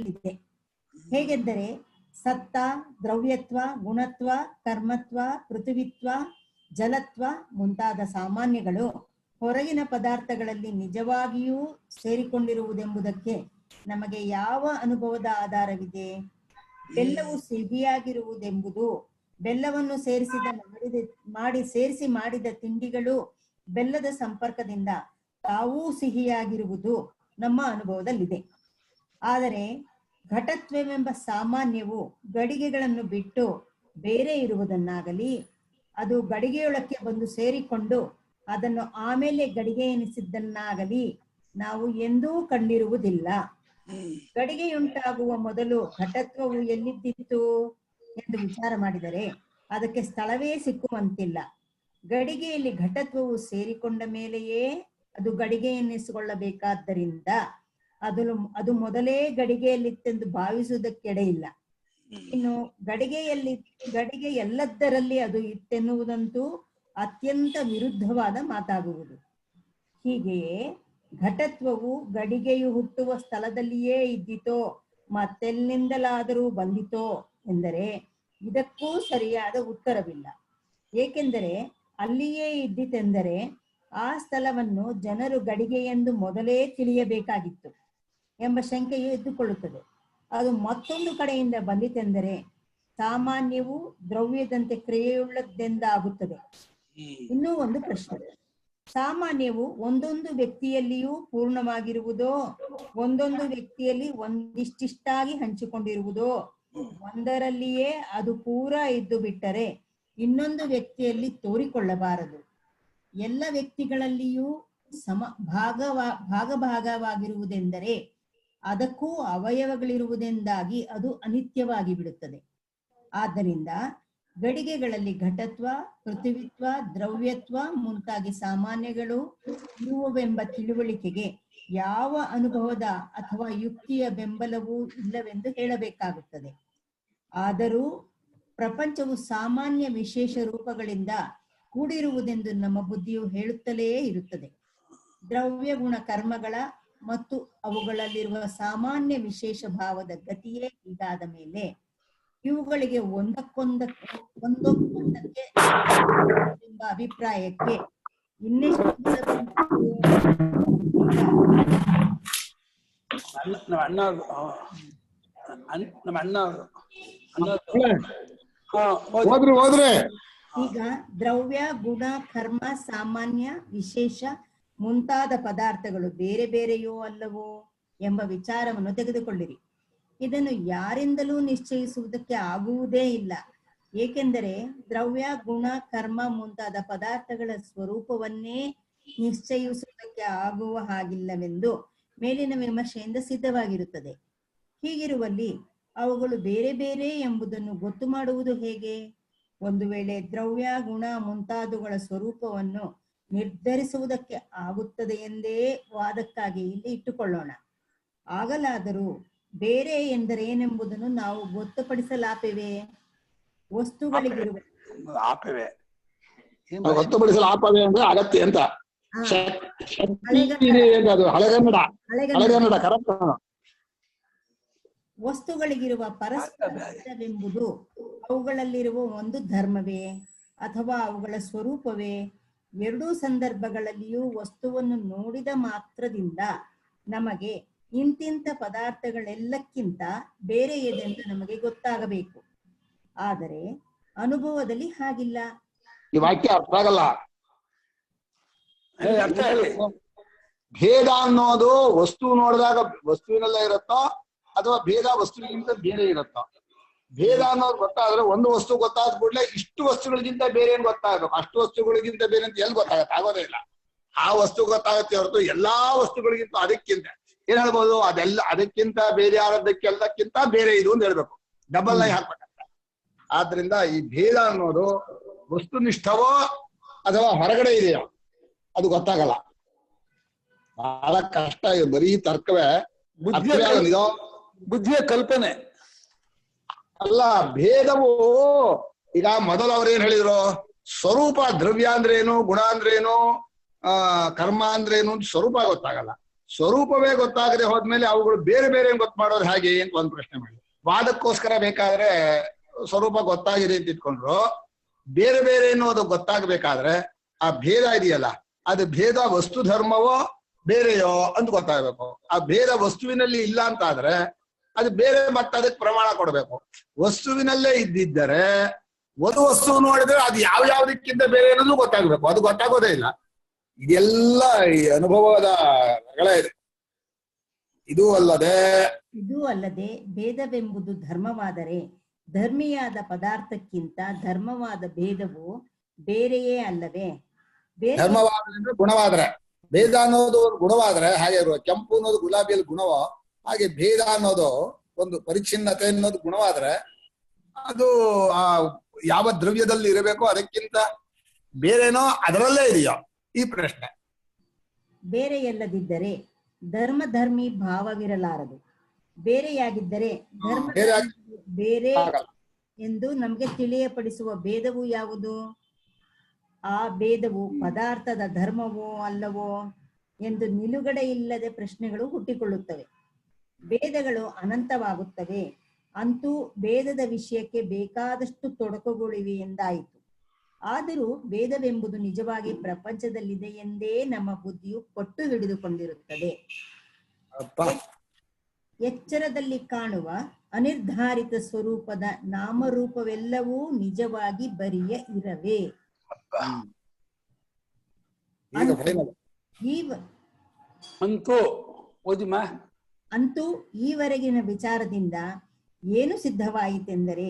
ಇದೆ. ಹೇಗೆಂದರೆ ಸತ್ತ, ದ್ರವ್ಯತ್ವ, ಗುಣತ್ವ, ಕರ್ಮತ್ವ, ಪೃಥ್ವಿತ್ವ, ಜಲತ್ವ ಮುಂತಾದ ಸಾಮಾನ್ಯಗಳು ಹೊರಗಿನ ಪದಾರ್ಥಗಳಲ್ಲಿ ನಿಜವಾಗಿಯೂ ಸೇರಿಕೊಂಡಿರುವುದೆಂಬುದಕ್ಕೆ ನಮಗೆ ಯಾವ ಅನುಭವದ ಆಧಾರವಿದೆ? ಬೆಲ್ಲವು ಸಿಹಿಯಾಗಿರುವುದೆಂಬುದು, ಬೆಲ್ಲವನ್ನು ಸೇರಿಸಿ ಮಾಡಿದ ತಿಂಡಿಗಳು ಬೆಲ್ಲದ ಸಂಪರ್ಕದಿಂದ ತಾವೂ ಸಿಹಿಯಾಗಿರುವುದು ನಮ್ಮ ಅನುಭವದಲ್ಲಿದೆ. ಆದರೆ ಘಟತ್ವವೆಂಬ ಸಾಮಾನ್ಯವು ಗಡಿಗೆಗಳನ್ನು ಬಿಟ್ಟು ಬೇರೆ ಇರುವುದನ್ನಾಗಲಿ, ಅದು ಗಡಿಗೆಯೊಳಕ್ಕೆ ಬಂದು ಸೇರಿಕೊಂಡು ಅದನ್ನು ಆಮೇಲೆ ಗಡಿಗೆ ಎನಿಸಿದ್ದನ್ನಾಗಲಿ ನಾವು ಎಂದೂ ಕಂಡಿರುವುದಿಲ್ಲ. ಗಡಿಗೆಯುಂಟಾಗುವ ಮೊದಲು ಘಟತ್ವವು ಎಲ್ಲಿದ್ದಿತ್ತು ಎಂದು ವಿಚಾರ ಮಾಡಿದರೆ ಅದಕ್ಕೆ ಸ್ಥಳವೇ ಸಿಕ್ಕುವಂತಿಲ್ಲ. ಗಡಿಗೆಯಲ್ಲಿ ಘಟತ್ವವು ಸೇರಿಕೊಂಡ ಮೇಲೆಯೇ ಅದು ಗಡಿಗೆ ಎನ್ನಿಸಿಕೊಳ್ಳಬೇಕಾದ್ದರಿಂದ ಅದು ಮೊದಲೇ ಗಡಿಗೆಯಲ್ಲಿತ್ತೆಂದು ಭಾವಿಸುವುದಕ್ಕೆಡೆ ಇಲ್ಲ. ಇನ್ನು ಗಡಿಗೆ ಎಲ್ಲದರಲ್ಲಿ ಅದು ಇತ್ತೆನ್ನುವುದಂತೂ ಅತ್ಯಂತ ವಿರುದ್ಧವಾದ ಮಾತಾಗುವುದು. ಹೀಗೆಯೇ ಘಟತ್ವವು ಗಡಿಗೆಯು ಹುಟ್ಟುವ ಸ್ಥಳದಲ್ಲಿಯೇ ಇದ್ದಿತೋ ಮತ್ತೆಲ್ಲಿಂದಲಾದರೂ ಬಂದಿತೋ ಎಂದರೆ ಇದಕ್ಕೂ ಸರಿಯಾದ ಉತ್ತರವಿಲ್ಲ. ಏಕೆಂದರೆ ಅಲ್ಲಿಯೇ ಇದ್ದಿತೆಂದರೆ ಆ ಸ್ಥಳವನ್ನು ಜನರು ಗಡಿಗೆ ಎಂದು ಮೊದಲೇ ತಿಳಿಯಬೇಕಾಗಿತ್ತು ಎಂಬ ಶಂಕೆಯು ಎದ್ದುಕೊಳ್ಳುತ್ತದೆ. ಅದು ಮತ್ತೊಂದು ಕಡೆಯಿಂದ ಬಂದಿತೆಂದರೆ ಸಾಮಾನ್ಯವು ದ್ರವ್ಯದಂತೆ ಕ್ರಿಯೆಯುಳ್ಳದ್ದೆಂದಾಗುತ್ತದೆ. ಇನ್ನೂ ಒಂದು ಪ್ರಶ್ನೆ, ಸಾಮಾನ್ಯವು ಒಂದೊಂದು ವ್ಯಕ್ತಿಯಲ್ಲಿಯೂ ಪೂರ್ಣವಾಗಿರುವುದೋ, ಒಂದೊಂದು ವ್ಯಕ್ತಿಯಲ್ಲಿ ಒಂದಿಷ್ಟಿಷ್ಟಾಗಿ ಹಂಚಿಕೊಂಡಿರುವುದೋ, ಒಂದರಲ್ಲಿಯೇ ಅದು ಪೂರ ಇದ್ದು ಬಿಟ್ಟರೆ ಇನ್ನೊಂದು ವ್ಯಕ್ತಿಯಲ್ಲಿ ತೋರಿಕೊಳ್ಳಬಾರದು. ಎಲ್ಲ ವ್ಯಕ್ತಿಗಳಲ್ಲಿಯೂ ಭಾಗವಾಗಿರುವುದೆಂದರೆ ಅದಕ್ಕೂ ಅವಯವಗಳಿರುವುದೆಂದಾಗಿ ಅದು ಅನಿತ್ಯವಾಗಿ ಬಿಡುತ್ತದೆ. ಆದ್ದರಿಂದ ಗಡಿಗೆಗಳಲ್ಲಿ ಘಟತ್ವ, ಪೃಥ್ವಿತ್ವ, ದ್ರವ್ಯತ್ವ ಮುಂತಾಗಿ ಸಾಮಾನ್ಯಗಳು ಇರುವವೆಂಬ ತಿಳುವಳಿಕೆಗೆ ಯಾವ ಅನುಭವದ ಅಥವಾ ಯುಕ್ತಿಯ ಬೆಂಬಲವೂ ಇಲ್ಲವೆಂದು ಹೇಳಬೇಕಾಗುತ್ತದೆ. ಆದರೂ ಪ್ರಪಂಚವು ಸಾಮಾನ್ಯ ವಿಶೇಷ ರೂಪಗಳಿಂದ ಕೂಡಿರುವುದೆಂದು ನಮ್ಮ ಬುದ್ಧಿಯು ಹೇಳುತ್ತಲೇ ಇರುತ್ತದೆ. ದ್ರವ್ಯ ಗುಣ ಕರ್ಮಗಳ ಮತ್ತು ಅವುಗಳಲ್ಲಿರುವ ಸಾಮಾನ್ಯ ವಿಶೇಷ ಭಾವದ ಗತಿಯೇ ಹೀಗಾದ ಮೇಲೆ ಇವುಗಳಿಗೆ ಒಂದೊಂದಕ್ಕೆ ಎಂಬ ಅಭಿಪ್ರಾಯಕ್ಕೆ ಇನ್ನೆಷ್ಟು ಈಗ ದ್ರವ್ಯ ಗುಣ ಕರ್ಮ ಸಾಮಾನ್ಯ ವಿಶೇಷ ಮುಂತಾದ ಪದಾರ್ಥಗಳು ಬೇರೆ ಬೇರೆಯೋ ಅಲ್ಲವೋ ಎಂಬ ವಿಚಾರವನ್ನು ತೆಗೆದುಕೊಳ್ಳಿರಿ. ಇದನ್ನು ಯಾರಿಂದಲೂ ನಿಶ್ಚಯಿಸುವುದಕ್ಕೆ ಆಗುವುದೇ ಇಲ್ಲ. ಏಕೆಂದರೆ ದ್ರವ್ಯ ಗುಣ ಕರ್ಮ ಮುಂತಾದ ಪದಾರ್ಥಗಳ ಸ್ವರೂಪವನ್ನೇ ನಿಶ್ಚಯಿಸುವುದಕ್ಕೆ ಆಗುವ ಹಾಗಿಲ್ಲವೆಂದು ಮೇಲಿನ ವಿಮರ್ಶೆಯಿಂದ ಸಿದ್ಧವಾಗಿರುತ್ತದೆ. ಹೀಗಿರುವಲ್ಲಿ ಅವುಗಳು ಬೇರೆ ಬೇರೆ ಎಂಬುದನ್ನು ಗೊತ್ತು ಮಾಡುವುದು ಹೇಗೆ? ಒಂದು ವೇಳೆ ದ್ರವ್ಯ ಗುಣ ಮುಂತಾದವುಗಳ ಸ್ವರೂಪವನ್ನು ನಿರ್ಧರಿಸುವುದಕ್ಕೆ ಆಗುತ್ತದೆ ಎಂದೇ ವಾದಕ್ಕಾಗಿ ಇಲ್ಲಿ ಇಟ್ಟುಕೊಳ್ಳೋಣ. ಆಗಲಾದರೂ ಬೇರೆ ಎಂದರೇನೆಂಬುದನ್ನು ನಾವು ಗೊತ್ತುಪಡಿಸಲಾಪವೇ? ವಸ್ತುಗಳಿಗಿರುವ ಅಗತ್ಯ ಅಂತ ವಸ್ತುಗಳಿಗಿರುವ ಪರಸ್ಪರವೆಂಬುದು ಅವುಗಳಲ್ಲಿರುವ ಒಂದು ಧರ್ಮವೇ ಅಥವಾ ಅವುಗಳ ಸ್ವರೂಪವೇ? ಎರಡೂ ಸಂದರ್ಭಗಳಲ್ಲಿಯೂ ವಸ್ತುವನ್ನು ನೋಡಿದ ಮಾತ್ರದಿಂದ ನಮಗೆ ಇಂತಿಂತ ಪದಾರ್ಥಗಳೆಲ್ಲಕ್ಕಿಂತ ಬೇರೆ ಇದೆಂದು ನಮಗೆ ಗೊತ್ತಾಗಬೇಕು. ಆದರೆ ಅನುಭವದಲ್ಲಿ ಹಾಗಿಲ್ಲ. ಈ ವಾಕ್ಯ ಅರ್ಥ ಆಗಲ್ಲ. ಭೇದ ಅನ್ನೋದು ವಸ್ತು ನೋಡಿದಾಗ ವಸ್ತುವಿನಲ್ಲೇ ಇರುತ್ತೋ ಅಥವಾ ಭೇದ ವಸ್ತುವಿಗಿಂತ ಬೇರೆ ಇರುತ್ತೋ? ಭೇದ ಅನ್ನೋದು ಗೊತ್ತಾದ್ರೆ ಒಂದು ವಸ್ತು ಗೊತ್ತಾದ ಕೂಡಲೇ ಇಷ್ಟು ವಸ್ತುಗಳಿಗಿಂತ ಬೇರೆ ಏನ್ ಗೊತ್ತಾಗಬೇಕು? ಅಷ್ಟು ವಸ್ತುಗಳಿಗಿಂತ ಬೇರೆ ಅಂತ ಎಲ್ಲಿ ಗೊತ್ತಾಗತ್ತೆ? ಆಗೋದೇ ಇಲ್ಲ. ಆ ವಸ್ತು ಗೊತ್ತಾಗತ್ತೆ ಹೊರತು ಎಲ್ಲಾ ವಸ್ತುಗಳಿಗಿಂತ ಅದಕ್ಕಿಂತ ಏನ್ ಹೇಳ್ಬೋದು? ಅದಕ್ಕಿಂತ ಬೇರೆ ಆದದ್ದಕ್ಕೆಲ್ಲಕ್ಕಿಂತ ಬೇರೆ ಇದು ಅಂತ ಹೇಳ್ಬೇಕು. ಡಬಲ್ ಲೈ ಹಾಕ್ಬೇಕಂತ. ಆದ್ರಿಂದ ಈ ಭೇದ ಅನ್ನೋದು ವಸ್ತುನಿಷ್ಠವೋ ಅಥವಾ ಹೊರಗಡೆ ಇದೆಯೋ ಅದು ಗೊತ್ತಾಗಲ್ಲ. ಬಹಳ ಕಷ್ಟ. ಬರೀ ತರ್ಕವೇ, ಬುದ್ಧಿಯ ಕಲ್ಪನೆ ಅಲ್ಲ. ಭೇದವು ಈಗ ಮೊದಲು ಅವ್ರೇನ್ ಹೇಳಿದ್ರು? ಸ್ವರೂಪ ದ್ರವ್ಯ ಅಂದ್ರೇನು, ಗುಣ ಅಂದ್ರೇನು, ಕರ್ಮ ಅಂದ್ರೇನು ಸ್ವರೂಪ ಗೊತ್ತಾಗಲ್ಲ. ಸ್ವರೂಪವೇ ಗೊತ್ತಾಗದೆ ಹೋದ್ಮೇಲೆ ಅವುಗಳು ಬೇರೆ ಬೇರೆ ಗೊತ್ತು ಮಾಡೋದು ಹೇಗೆ ಅಂತ ಒಂದು ಪ್ರಶ್ನೆ ಮಾಡಿ. ವಾದಕ್ಕೋಸ್ಕರ ಬೇಕಾದ್ರೆ ಸ್ವರೂಪ ಗೊತ್ತಾಗಿದೆ ಅಂತ ಇಟ್ಕೊಂಡ್ರು, ಬೇರೆ ಬೇರೆ ಅನ್ನೋದು ಗೊತ್ತಾಗ್ಬೇಕಾದ್ರೆ ಆ ಭೇದ ಇದೆಯಲ್ಲ, ಅದು ಭೇದ ವಸ್ತು ಧರ್ಮವೋ ಬೇರೆಯೋ ಅಂತ ಗೊತ್ತಾಗ್ಬೇಕು. ಆ ಭೇದ ವಸ್ತುವಿನಲ್ಲಿ ಇಲ್ಲ ಅಂತ ಆದ್ರೆ ಅದು ಬೇರೆ, ಮತ್ತೆ ಅದಕ್ಕೆ ಪ್ರಮಾಣ ಕೊಡ್ಬೇಕು. ವಸ್ತುವಿನಲ್ಲೇ ಇದ್ದಿದ್ದರೆ ಒಂದು ವಸ್ತು ನೋಡಿದ್ರೆ ಅದು ಯಾವ ಯಾವ್ದಕ್ಕಿಂತ ಬೇರೆ ಅನ್ನೋದು ಗೊತ್ತಾಗ್ಬೇಕು. ಅದು ಗೊತ್ತಾಗೋದೇ ಇಲ್ಲ. ಇದೆಲ್ಲ ಈ ಅನುಭವದ ರಗಳ ಇದೆ. ಇದೂ ಅಲ್ಲದೆ ಭೇದವೆಂಬುದು ಧರ್ಮವಾದರೆ ಧರ್ಮಿಯಾದ ಪದಾರ್ಥಕ್ಕಿಂತ ಧರ್ಮವಾದ ಭೇದವು ಬೇರೆಯೇ ಅಲ್ಲವೇ? ಧರ್ಮವಾದ್ರೆ ಗುಣವಾದ್ರೆ, ಭೇದ ಅನ್ನೋದು ಒಂದು ಗುಣವಾದ್ರೆ ಹಾಗೆ ಇರುವ ಕೆಂಪು ಅನ್ನೋದು ಗುಲಾಬಿಯಲ್ಲಿ ಗುಣವೋ ಹಾಗೆ ಭೇದ ಅನ್ನೋದು ಒಂದು ಪರಿಚ್ಛಿನ್ನತೆ ಅನ್ನೋದು ಗುಣವಾದ್ರೆ ಅದು ಆ ಯಾವ ದ್ರವ್ಯದಲ್ಲಿ ಇರಬೇಕೋ ಅದಕ್ಕಿಂತ ಬೇರೆನೋ ಅದರಲ್ಲೇ ಇದೆಯೋ ಈ ಪ್ರಶ್ನೆ. ಬೇರೆಯಲ್ಲದಿದ್ದರೆ ಧರ್ಮಧರ್ಮಿ ಭಾವವಿರಲಾರದು. ಬೇರೆಯಾಗಿದ್ದರೆ ಧರ್ಮ ಬೇರೆ ಎಂದು ನಮಗೆ ತಿಳಿಯಪಡಿಸುವ ಭೇದವು ಯಾವುದು? ಆ ಭೇದವು ಪದಾರ್ಥದ ಧರ್ಮವೋ ಅಲ್ಲವೋ ಎಂದು ನಿಲುಗಡೆ ಇಲ್ಲದೆ ಪ್ರಶ್ನೆಗಳು ಹುಟ್ಟಿಕೊಳ್ಳುತ್ತವೆ. ಭೇದಗಳು ಅನಂತವಾಗುತ್ತವೆ. ಅಂತೂ ಭೇದದ ವಿಷಯಕ್ಕೆ ಬೇಕಾದಷ್ಟು ತೊಡಕುಗಳಿವೆ ಎಂದಾಯಿತು. ಆದರೂ ಭೇದವೆಂಬುದು ನಿಜವಾಗಿ ಪ್ರಪಂಚದಲ್ಲಿದೆ ಎಂದೇ ನಮ್ಮ ಬುದ್ಧಿಯು ಪಟ್ಟು ಹಿಡಿದುಕೊಂಡಿರುತ್ತದೆ. ಎಚ್ಚರದಲ್ಲಿ ಕಾಣುವ ಅನಿರ್ಧಾರಿತ ಸ್ವರೂಪದ ನಾಮರೂಪವೆಲ್ಲವೂ ನಿಜವಾಗಿ ಬರಿಯ ಇರವೇ. ಅಂತೂ ಈವರೆಗಿನ ವಿಚಾರದಿಂದ ಏನು ಸಿದ್ಧವಾಯಿತೆಂದರೆ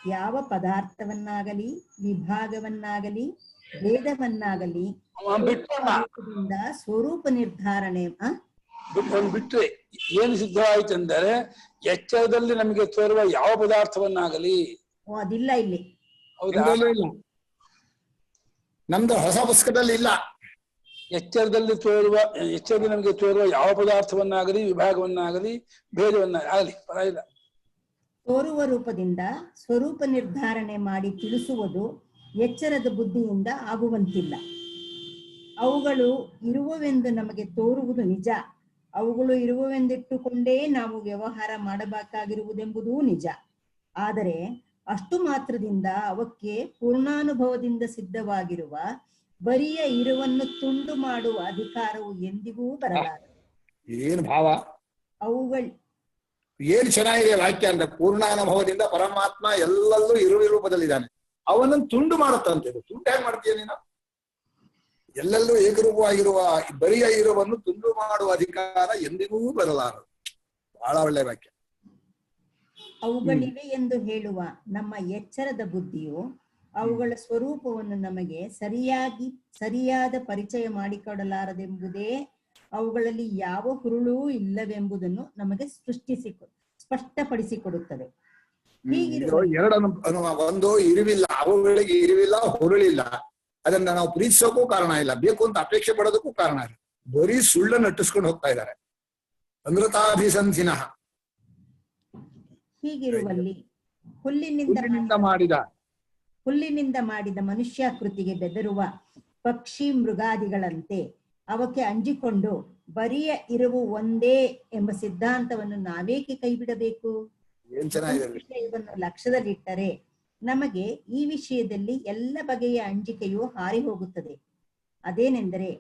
ಯಾವ ಪದಾರ್ಥವನ್ನಾಗಲಿ ವಿಭಾಗವನ್ನಾಗಲಿ ಭೇದವನ್ನಾಗಲಿ ಸ್ವರೂಪ ನಿರ್ಧಾರಣೆ ಬಿಟ್ರೆ ಏನು ಸಿದ್ಧವಾಯಿತೆಂದರೆ ಎಚ್ಚರದಲ್ಲಿ ನಮಗೆ ತೋರುವ ಯಾವ ಪದಾರ್ಥವನ್ನಾಗಲಿ ಅದಿಲ್ಲ ಇಲ್ಲಿ. ನಮ್ದು ಹೊಸ ಪುಸ್ತಕದಲ್ಲಿ ಇಲ್ಲ. ಎಚ್ಚರದಲ್ಲಿ ನಮಗೆ ತೋರುವ ಯಾವ ಪದಾರ್ಥವನ್ನಾಗಲಿ ವಿಭಾಗವನ್ನಾಗಲಿ ಭೇದವನ್ನಾಗಲಿ ಪರವಾಗಿಲ್ಲ, ತೋರುವ ರೂಪದಿಂದ ಸ್ವರೂಪ ನಿರ್ಧಾರಣೆ ಮಾಡಿ ತಿಳಿಸುವುದು ಎಚ್ಚರದ ಬುದ್ಧಿಯಿಂದ ಆಗುವಂತಿಲ್ಲ. ಅವುಗಳು ಇರುವವೆಂದು ನಮಗೆ ತೋರುವುದು ನಿಜ. ಅವುಗಳು ಇರುವವೆಂದಿಟ್ಟುಕೊಂಡೇ ನಾವು ವ್ಯವಹಾರ ಮಾಡಬೇಕಾಗಿರುವುದೆಂಬುದೂ ನಿಜ. ಆದರೆ ಅಷ್ಟು ಮಾತ್ರದಿಂದ ಅವಕ್ಕೆ ಪೂರ್ಣಾನುಭವದಿಂದ ಸಿದ್ಧವಾಗಿರುವ ಬರಿಯ ಇರುವನ್ನು ತುಂಡು ಮಾಡುವ ಅಧಿಕಾರವು ಎಂದಿಗೂ ಬರಲಾರದು. ಏನು ಭಾವ, ಅವುಗಳು ಏನ್ ಚೆನ್ನಾಗಿದೆ ವಾಕ್ಯ ಅಂದ್ರೆ, ಪೂರ್ಣಾನುಭವದಿಂದ ಪರಮಾತ್ಮ ಎಲ್ಲಲ್ಲೂ ಇರುವ ರೂಪದಲ್ಲಿದ್ದಾನೆ, ಅವನನ್ನು ತುಂಡು ಮಾಡುತ್ತಂತೆ. ತುಂಡು ಹೇಗೆ ಮಾಡ್ತೀಯ ನೀನು? ಎಲ್ಲೆಲ್ಲೂ ಏಕರೂಪವಾಗಿರುವ ಬರಿಯ ಇರುವನ್ನು ತುಂಡು ಮಾಡುವ ಅಧಿಕಾರ ಎಂದಿಗೂ ಬರಲಾರದು. ಬಹಳ ಒಳ್ಳೆ ವಾಕ್ಯ. ಅವುಗಳಿವೆ ಎಂದು ಹೇಳುವ ನಮ್ಮ ಎಚ್ಚರದ ಬುದ್ಧಿಯು ಅವುಗಳ ಸ್ವರೂಪವನ್ನು ನಮಗೆ ಸರಿಯಾದ ಪರಿಚಯ ಮಾಡಿಕೊಡಲಾರದೆಂಬುದೇ, ಅವುಗಳಲ್ಲಿ ಯಾವ ಹುರುಳೂ ಇಲ್ಲವೆಂಬುದನ್ನು ನಮಗೆ ಸ್ಪಷ್ಟಪಡಿಸಿಕೊಡುತ್ತದೆ. ಒಂದು ಇರುವಿಲ್ಲ, ಅವುಗಳಿಗೆ ಇರುವಿಲ್ಲ, ಹುರುಳಿಲ್ಲ. ಅದನ್ನ ನಾವು ಪ್ರೀತಿಸೋಕ್ಕೂ ಕಾರಣ ಇಲ್ಲ, ಬೇಕು ಅಂತ ಅಪೇಕ್ಷೆ ಪಡೋದಕ್ಕೂ ಕಾರಣ ಇಲ್ಲ. ಬರೀ ಸುಳ್ಳನ್ನು ನಟಿಸ್ಕೊಂಡು ಹೋಗ್ತಾ ಇದ್ದಾರೆ. ಅಮೃತಾಭಿಸಂಧಿನಃ. ಹೀಗಿರುವಲ್ಲಿ ಹುಲ್ಲಿನಿಂದ ಮಾಡಿದ ಮನುಷ್ಯಾಕೃತಿಗೆ ಬೆದರುವ ಪಕ್ಷಿ ಮೃಗಾದಿಗಳಂತೆ ಅವಕ್ಕೆ ಅಂಜಿಕೊಂಡು ಬರಿಯ ಇರುವು ಒಂದೇ ಎಂಬ ಸಿದ್ಧಾಂತವನ್ನು ನಾವೇಕೆ ಕೈಬಿಡಬೇಕು? ವಿಷಯವನ್ನು ಲಕ್ಷ್ಯದಲ್ಲಿಟ್ಟರೆ ನಮಗೆ ಈ ವಿಷಯದಲ್ಲಿ ಎಲ್ಲ ಬಗೆಯ ಅಂಜಿಕೆಯು ಹಾರಿ ಹೋಗುತ್ತದೆ. ಅದೇನೆಂದರೆ,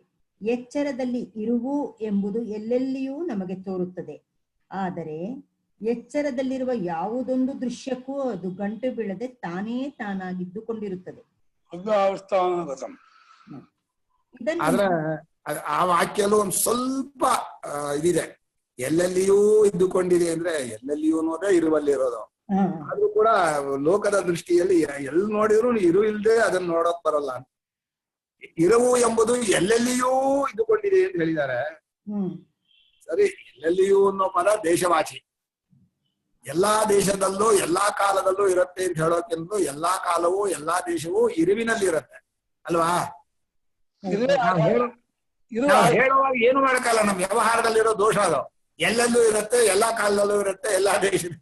ಎಚ್ಚರದಲ್ಲಿ ಇರುವು ಎಂಬುದು ಎಲ್ಲೆಲ್ಲಿಯೂ ನಮಗೆ ತೋರುತ್ತದೆ. ಆದರೆ ಎಚ್ಚರದಲ್ಲಿರುವ ಯಾವುದೊಂದು ದೃಶ್ಯಕ್ಕೂ ಅದು ಗಂಟು ಬೀಳದೆ ತಾನೇ ತಾನಾಗಿದ್ದುಕೊಂಡಿರುತ್ತದೆ. ಆದ್ರೆ ಆ ವಾಕ್ಯಲ್ಲೂ ಒಂದ್ ಸ್ವಲ್ಪ ಇದಿದೆ. ಎಲ್ಲೆಲ್ಲಿಯೂ ಇದ್ದುಕೊಂಡಿದೆ ಅಂದ್ರೆ ಎಲ್ಲೆಲ್ಲಿಯೂ ಅನ್ನೋದೇ ಇರುವಲ್ಲಿ ಇರೋದು. ಆದ್ರೂ ಕೂಡ ಲೋಕದ ದೃಷ್ಟಿಯಲ್ಲಿ ಎಲ್ಲಿ ನೋಡಿದ್ರು ಇರು ಇಲ್ದೆ ಅದನ್ನ ನೋಡಕ್ ಬರಲ್ಲ. ಇರುವು ಎಂಬುದು ಎಲ್ಲೆಲ್ಲಿಯೂ ಇದ್ದುಕೊಂಡಿದೆ ಅಂತ ಹೇಳಿದ್ದಾರೆ. ಸರಿ, ಎಲ್ಲೆಲ್ಲಿಯೂ ಅನ್ನೋ ಪದ ದೇಶವಾಚಿ. ಎಲ್ಲಾ ದೇಶದಲ್ಲೂ ಎಲ್ಲಾ ಕಾಲದಲ್ಲೂ ಇರುತ್ತೆ ಅಂತ ಹೇಳೋಕೆಂದು ಎಲ್ಲಾ ಕಾಲವೂ ಎಲ್ಲಾ ದೇಶವೂ ಇರುವಿನಲ್ಲಿ ಇರುತ್ತೆ ಅಲ್ವಾ? ಹೇಳುವಾಗ ಏನು ಮಾಡಕ್ಕಲ್ಲ, ನಮ್ ವ್ಯವಹಾರದಲ್ಲಿರೋ ದೋಷ ಅದು. ಎಲ್ಲೆಲ್ಲೂ ಇರುತ್ತೆ, ಎಲ್ಲಾ ಕಾಲದಲ್ಲೂ ಇರುತ್ತೆ, ಎಲ್ಲಾ ದೇಶದ.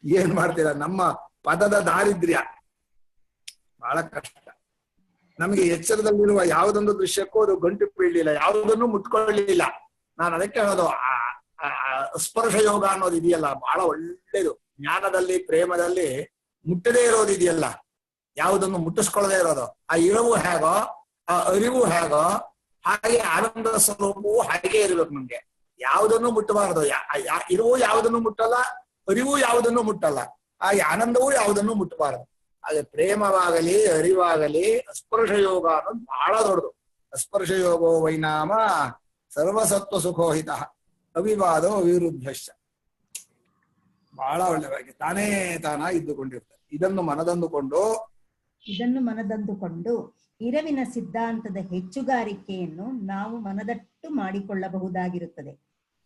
ಏನ್ ಮಾಡ್ತೀರ? ನಮ್ಮ ಪದದ ದಾರಿದ್ರ್ಯ ಬಹಳ ಕಷ್ಟ. ನಮ್ಗೆ ಎಚ್ಚರದಲ್ಲಿರುವ ಯಾವುದೊಂದು ದೃಶ್ಯಕ್ಕೂ ಅದು ಗಂಟು ಬೀಳಲಿಲ್ಲ, ಯಾವುದನ್ನು ಮುಟ್ಕೊಳ್ಳಿಲ್ಲ. ನಾನು ಅದಕ್ಕೆ ಹೇಳೋದು ಸ್ಪರ್ಶ ಯೋಗ ಅನ್ನೋದು ಇದೆಯಲ್ಲ ಬಹಳ ಒಳ್ಳೇದು. ಜ್ಞಾನದಲ್ಲಿ ಪ್ರೇಮದಲ್ಲಿ ಮುಟ್ಟದೇ ಇರೋದು ಇದೆಯಲ್ಲ, ಯಾವುದನ್ನು ಮುಟ್ಟಿಸ್ಕೊಳ್ಳದೆ ಇರೋದು, ಆ ಇರವು ಹೇಗೋ ಆ ಅರಿವು ಹೇಗೋ ಹಾಗೆ ಆನಂದ ಸ್ವರೂಪವು ಹಾಗೆ ಇರ್ಬೇಕು ನಮ್ಗೆ. ಯಾವುದನ್ನು ಮುಟ್ಟಬಾರದು. ಇರುವು ಯಾವುದನ್ನು ಮುಟ್ಟಲ್ಲ, ಅರಿವು ಯಾವುದನ್ನು ಮುಟ್ಟಲ್ಲ, ಹಾಗೆ ಆನಂದವೂ ಯಾವುದನ್ನು ಮುಟ್ಟಬಾರದು. ಹಾಗೆ ಪ್ರೇಮವಾಗಲಿ ಅರಿವಾಗಲಿ ಸ್ಪರ್ಶ ಯೋಗ ಅನ್ನೋದು ಬಹಳ ದೊಡ್ಡದು. ಸ್ಪರ್ಶ ಯೋಗೋ ವೈನಾಮ ಸರ್ವಸತ್ವ ಸುಖೋಹಿತ ಅವಿವಾದೋ ಅವಿರುದ್ಧಶ್ಚ. ಬಹಳ ಒಳ್ಳೆಯದಾಗಿ ತಾನೇ ತಾನಾಗಿ ಇದ್ದುಕೊಂಡಿರ್ತಾರೆ. ಇದನ್ನು ಮನದಂದುಕೊಂಡು ಇರವಿನ ಸಿದ್ಧಾಂತದ ಹೆಚ್ಚುಗಾರಿಕೆಯನ್ನು ನಾವು ಮನದಟ್ಟು ಮಾಡಿಕೊಳ್ಳಬಹುದಾಗಿರುತ್ತದೆ.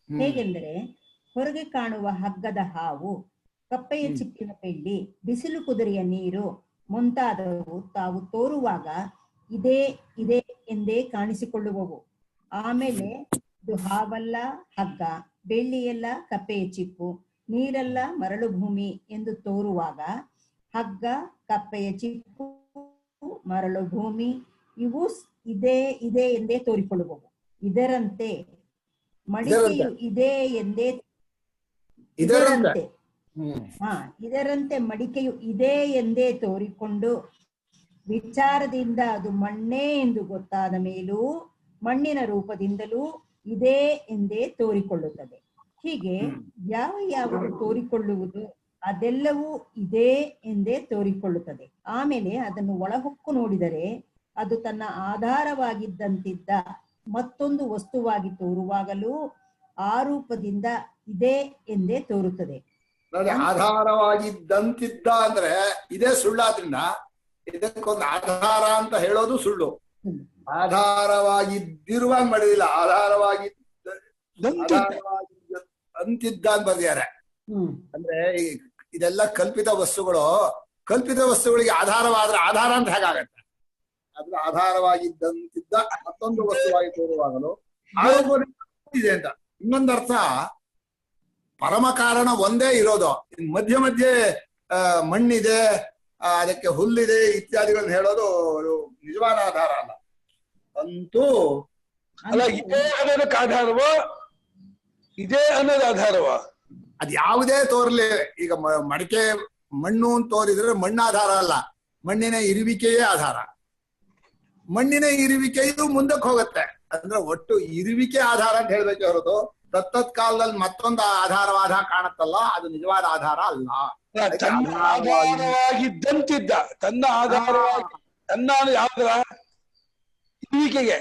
ಹೇಗೆಂದರೆ, ಹೊರಗೆ ಕಾಣುವ ಹಗ್ಗದ ಹಾವು, ಕಪ್ಪೆಯ ಚಿಪ್ಪಿನ ಬೆಳ್ಳಿ, ಬಿಸಿಲು ಕುದುರೆಯ ನೀರು ಮುಂತಾದವು ತಾವು ತೋರುವಾಗ ಇದೇ ಇದೇ ಎಂದೇ ಕಾಣಿಸಿಕೊಳ್ಳುವವು. ಆಮೇಲೆ ಇದು ಹಾವಲ್ಲ ಹಗ್ಗ, ಬೆಳ್ಳಿಯಲ್ಲ ಕಪ್ಪೆಯ ಚಿಪ್ಪು, ನೀರಲ್ಲ ಮರಳು ಭೂಮಿ ಎಂದು ತೋರುವಾಗ ಹಗ್ಗ, ಕಪ್ಪೆಯ ಚಿಪ್ಪು, ಮರಳು ಭೂಮಿ ಇವು ಇದೇ ಇದೇ ಎಂದೇ ತೋರಿಕೊಳ್ಳುವವು. ಇದರಂತೆ ಮಡಿಕೆಯು ಇದರಂತೆ ಮಡಿಕೆಯು ಇದೇ ಎಂದೇ ತೋರಿಕೊಂಡು ವಿಚಾರದಿಂದ ಅದು ಮಣ್ಣೇ ಎಂದು ಗೊತ್ತಾದ ಮೇಲೂ ಮಣ್ಣಿನ ರೂಪದಿಂದಲೂ ಇದೇ ಎಂದೇ ತೋರಿಕೊಳ್ಳುತ್ತದೆ. ಹೀಗೆ ಯಾವ ಯಾವುದು ತೋರಿಕೊಳ್ಳುವುದು ಅದೆಲ್ಲವೂ ಇದೇ ಎಂದೇ ತೋರಿಕೊಳ್ಳುತ್ತದೆ. ಆಮೇಲೆ ಅದನ್ನು ಒಳಹೊಕ್ಕು ನೋಡಿದರೆ ಅದು ತನ್ನ ಆಧಾರವಾಗಿದ್ದಂತಿದ್ದ ಮತ್ತೊಂದು ವಸ್ತುವಾಗಿ ತೋರುವಾಗಲೂ ಆ ರೂಪದಿಂದ ಇದೇ ಎಂದೇ ತೋರುತ್ತದೆ. ಆಧಾರವಾಗಿದ್ದಂತಿದ್ದ ಅಂದ್ರೆ ಇದೇ ಸುಳ್ಳಾದ್ರಿಂದ ಇದಕ್ಕೊಂದು ಆಧಾರ ಅಂತ ಹೇಳೋದು ಸುಳ್ಳು. ಆಧಾರವಾಗಿದ್ದಿರುವಾಗ ಮಾಡಿದಿಲ್ಲ, ಅಂತಿದ್ದ ಅಂತ ಬರ್ದಿದ್ದಾರೆ. ಅಂದ್ರೆ ಇದೆಲ್ಲ ಕಲ್ಪಿತ ವಸ್ತುಗಳಿಗೆ ಆಧಾರವಾದ್ರೆ ಆಧಾರ ಅಂತ ಹೇಗಾಗತ್ತೆ? ಅದ್ರ ಆಧಾರವಾಗಿದ್ದಂತಿದ್ದ ಮತ್ತೊಂದು ವಸ್ತುವಾಗಿ ತೋರುವಾಗಲು ಇದೆ ಅಂತ. ಇನ್ನೊಂದು ಅರ್ಥ, ಪರಮ ಕಾರಣ ಒಂದೇ ಇರೋದು, ಮಧ್ಯೆ ಮಧ್ಯೆ ಮಣ್ಣಿದೆ, ಅದಕ್ಕೆ ಹುಲ್ಲಿದೆ ಇತ್ಯಾದಿಗಳನ್ನ ಹೇಳೋದು ನಿಜವಾದ ಆಧಾರ ಅಲ್ಲ. ಅಂತೂ ಅಲ್ಲ, ಇದೇ ಅನ್ನೋದಕ್ಕೆ ಆಧಾರವ, ಇದೇ ಅನ್ನೋದು ಆಧಾರವ. ಅದ್ ಯಾವುದೇ ತೋರ್ಲಿ, ಈಗ ಮಡಿಕೆ ಮಣ್ಣು ಅಂತ ತೋರಿದ್ರೆ ಮಣ್ಣು ಆಧಾರ ಅಲ್ಲ, ಮಣ್ಣಿನ ಇರುವಿಕೆಯೇ ಆಧಾರ. ಮಣ್ಣಿನ ಇರುವಿಕೆಯು ಮುಂದಕ್ಕೆ ಹೋಗುತ್ತೆ. ಅಂದ್ರೆ ಒಟ್ಟು ಇರುವಿಕೆ ಆಧಾರ ಅಂತ ಹೇಳ್ಬೇಕು ಹೊರತು ತತ್ತತ್ ಕಾಲದಲ್ಲಿ ಮತ್ತೊಂದು ಆಧಾರವಾದ ಕಾಣತ್ತಲ್ಲ, ಅದು ನಿಜವಾದ ಆಧಾರ ಅಲ್ಲ. ತನ್ನ ಆಧಾರವಾಗಿದ್ದಂತಿದ್ದ, ತನ್ನ ಆಧಾರವಾಗಿ ತನ್ನ ಯಾವ್ದ್ರ ಇರುವಿಕೆಗೆ